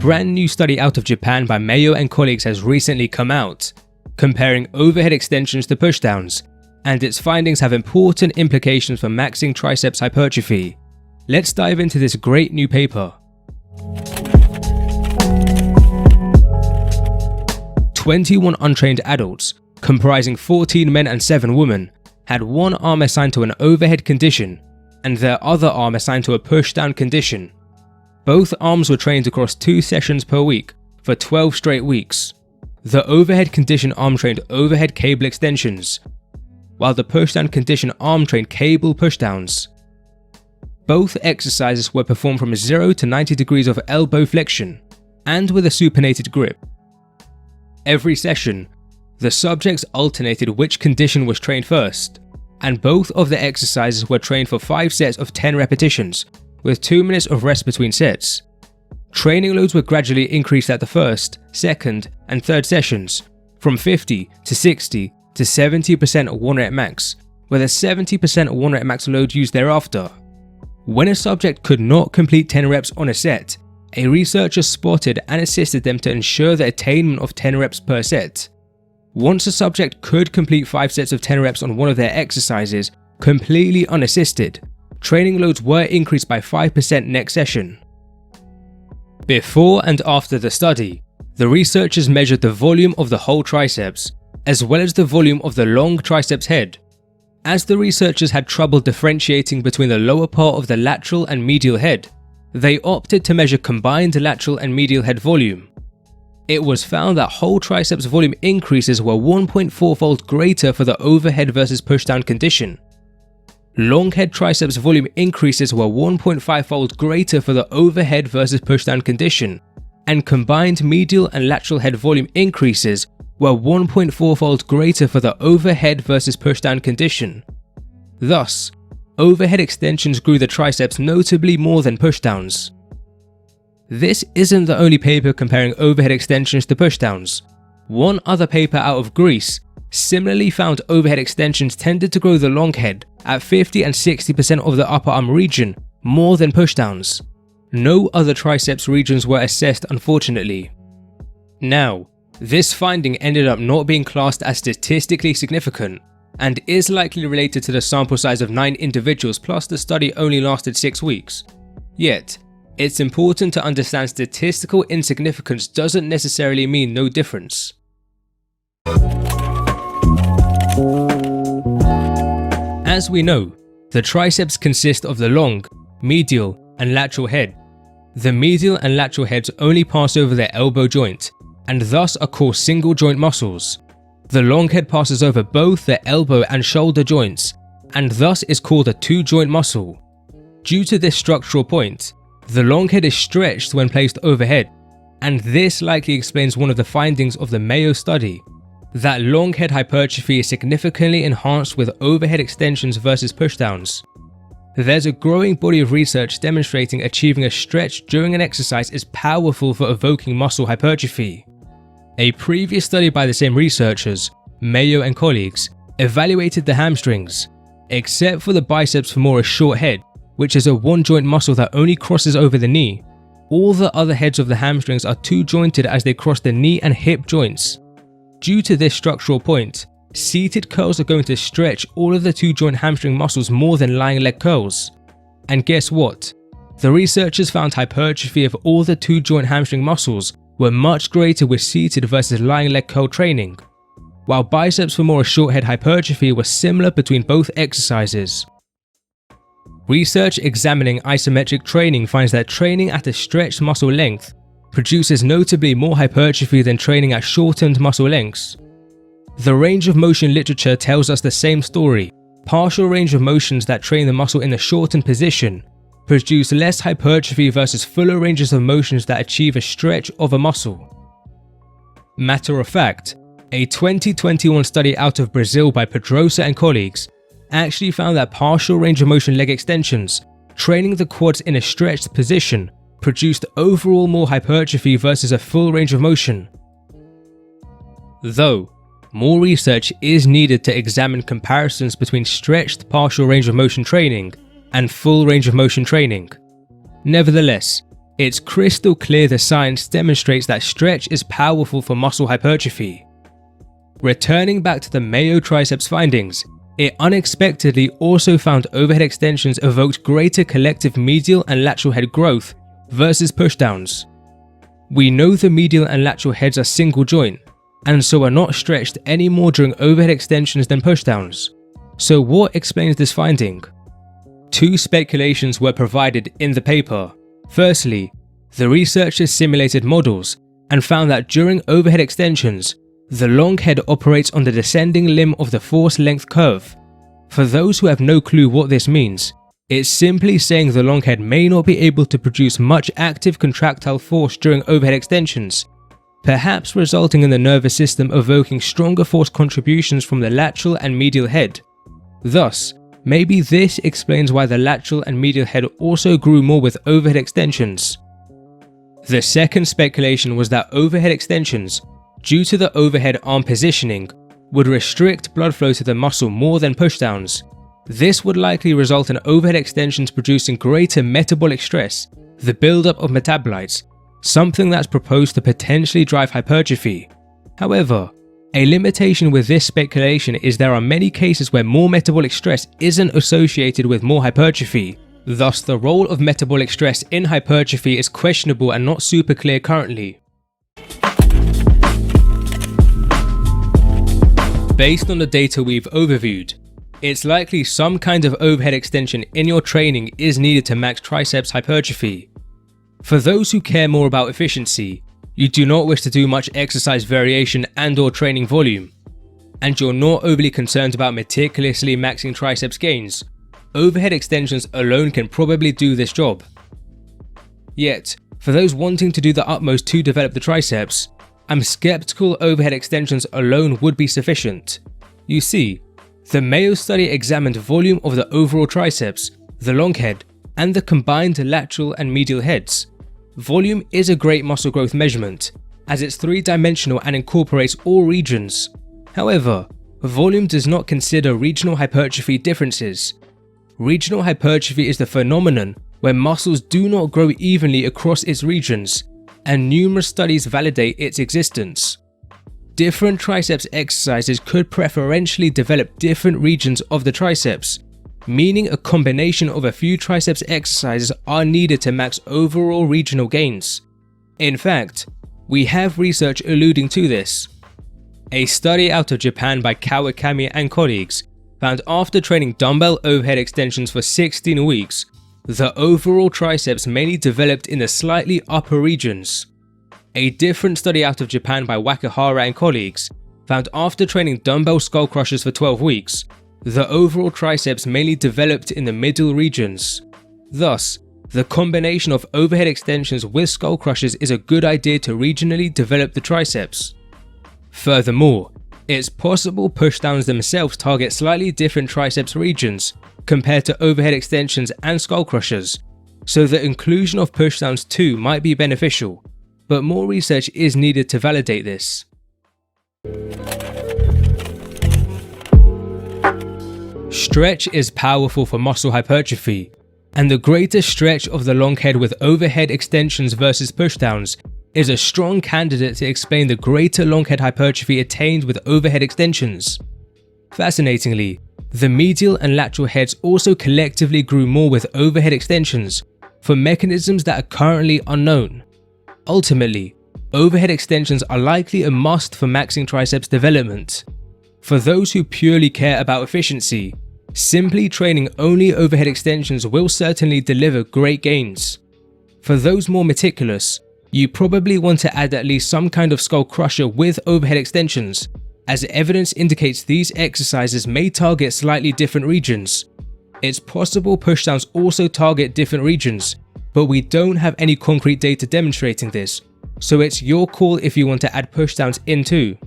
brand new study out of Japan by Mayo and colleagues has recently come out, comparing overhead extensions to pushdowns, and its findings have important implications for maxing triceps hypertrophy. Let's dive into this great new paper. 21 untrained adults, comprising 14 men and 7 women, had one arm assigned to an overhead condition and their other arm assigned to a pushdown condition. Both arms were trained across 2 sessions per week for 12 straight weeks. The overhead condition arm trained overhead cable extensions, while the pushdown condition arm trained cable pushdowns. Both exercises were performed from 0 to 90 degrees of elbow flexion and with a supinated grip. Every session, the subjects alternated which condition was trained first, and both of the exercises were trained for 5 sets of 10 repetitions, with 2 minutes of rest between sets. Training loads were gradually increased at the first, second, and third sessions, from 50 to 60 to 70% 1 rep max, with a 70% 1 rep max load used thereafter. When a subject could not complete 10 reps on a set, a researcher spotted and assisted them to ensure the attainment of 10 reps per set. Once a subject could complete 5 sets of 10 reps on one of their exercises, completely unassisted, training loads were increased by 5% next session. Before and after the study, the researchers measured the volume of the whole triceps, as well as the volume of the long triceps head. As the researchers had trouble differentiating between the lower part of the lateral and medial head, they opted to measure combined lateral and medial head volume. It was found that whole triceps volume increases were 1.4-fold greater for the overhead versus pushdown condition. Long head triceps volume increases were 1.5-fold greater for the overhead versus pushdown condition, and combined medial and lateral head volume increases were 1.4-fold greater for the overhead versus pushdown condition. Thus, overhead extensions grew the triceps notably more than pushdowns. This isn't the only paper comparing overhead extensions to pushdowns. One other paper out of Greece similarly found overhead extensions tended to grow the long head at 50 and 60% of the upper arm region more than pushdowns. No other triceps regions were assessed, unfortunately. Now, this finding ended up not being classed as statistically significant and is likely related to the sample size of 9 individuals plus the study only lasted 6 weeks. Yet, it's important to understand statistical insignificance doesn't necessarily mean no difference. As we know, the triceps consist of the long, medial, and lateral head. The medial and lateral heads only pass over their elbow joint, and thus are called single joint muscles. The long head passes over both the elbow and shoulder joints, and thus is called a 2-joint muscle. Due to this structural point, the long head is stretched when placed overhead, and this likely explains one of the findings of the Mayo study, that long head hypertrophy is significantly enhanced with overhead extensions versus pushdowns. There's a growing body of research demonstrating achieving a stretch during an exercise is powerful for evoking muscle hypertrophy. A previous study by the same researchers, Mayo and colleagues, evaluated the hamstrings, except for the biceps femoris short head, which is a 1-joint muscle that only crosses over the knee. All the other heads of the hamstrings are 2-jointed as they cross the knee and hip joints. Due to this structural point, seated curls are going to stretch all of the 2-joint hamstring muscles more than lying leg curls. And guess what? The researchers found hypertrophy of all the 2-joint hamstring muscles were much greater with seated versus lying leg curl training, while biceps femoris short head hypertrophy was similar between both exercises. Research examining isometric training finds that training at a stretched muscle length produces notably more hypertrophy than training at shortened muscle lengths. The range of motion literature tells us the same story. Partial range of motions that train the muscle in a shortened position produce less hypertrophy versus fuller ranges of motions that achieve a stretch of a muscle. Matter of fact, a 2021 study out of Brazil by Pedrosa and colleagues actually found that partial range of motion leg extensions, training the quads in a stretched position, produced overall more hypertrophy versus a full range of motion. Though, more research is needed to examine comparisons between stretched partial range of motion training and full range of motion training. Nevertheless, it's crystal clear the science demonstrates that stretch is powerful for muscle hypertrophy. Returning back to the Mayo Triceps findings, it unexpectedly also found overhead extensions evoked greater collective medial and lateral head growth versus pushdowns. We know the medial and lateral heads are single joint, and so are not stretched any more during overhead extensions than pushdowns. So what explains this finding? Two speculations were provided in the paper. Firstly, the researchers simulated models and found that during overhead extensions, the long head operates on the descending limb of the force length curve. For those who have no clue what this means, it's simply saying the long head may not be able to produce much active contractile force during overhead extensions, perhaps resulting in the nervous system evoking stronger force contributions from the lateral and medial head. Thus, maybe this explains why the lateral and medial head also grew more with overhead extensions. The second speculation was that overhead extensions, due to the overhead arm positioning, would restrict blood flow to the muscle more than pushdowns. This would likely result in overhead extensions producing greater metabolic stress, the buildup of metabolites, something that's proposed to potentially drive hypertrophy. However, a limitation with this speculation is there are many cases where more metabolic stress isn't associated with more hypertrophy. Thus, the role of metabolic stress in hypertrophy is questionable and not super clear currently. Based on the data we've overviewed, it's likely some kind of overhead extension in your training is needed to max triceps hypertrophy. For those who care more about efficiency, you do not wish to do much exercise variation and/or training volume, and you're not overly concerned about meticulously maxing triceps gains, overhead extensions alone can probably do this job. Yet, for those wanting to do the utmost to develop the triceps, I'm skeptical overhead extensions alone would be sufficient. You see, the Mayo study examined volume of the overall triceps, the long head, and the combined lateral and medial heads. Volume is a great muscle growth measurement, as it's three-dimensional and incorporates all regions. However, volume does not consider regional hypertrophy differences. Regional hypertrophy is the phenomenon where muscles do not grow evenly across its regions, and numerous studies validate its existence. Different triceps exercises could preferentially develop different regions of the triceps, meaning a combination of a few triceps exercises are needed to max overall regional gains. In fact, we have research alluding to this. A study out of Japan by Kawakami and colleagues found after training dumbbell overhead extensions for 16 weeks, the overall triceps mainly developed in the slightly upper regions. A different study out of Japan by Wakihara and colleagues found after training dumbbell skull crushers for 12 weeks, the overall triceps mainly developed in the middle regions. Thus, the combination of overhead extensions with skull crushers is a good idea to regionally develop the triceps. Furthermore, it's possible pushdowns themselves target slightly different triceps regions compared to overhead extensions and skull crushers, so the inclusion of pushdowns too might be beneficial, but more research is needed to validate this. Stretch is powerful for muscle hypertrophy, and the greater stretch of the long head with overhead extensions versus pushdowns is a strong candidate to explain the greater long head hypertrophy attained with overhead extensions. Fascinatingly, the medial and lateral heads also collectively grew more with overhead extensions for mechanisms that are currently unknown. Ultimately, overhead extensions are likely a must for maxing triceps development. For those who purely care about efficiency, simply training only overhead extensions will certainly deliver great gains. For those more meticulous, you probably want to add at least some kind of skull crusher with overhead extensions, as evidence indicates these exercises may target slightly different regions. It's possible pushdowns also target different regions, but we don't have any concrete data demonstrating this, so it's your call if you want to add pushdowns in too.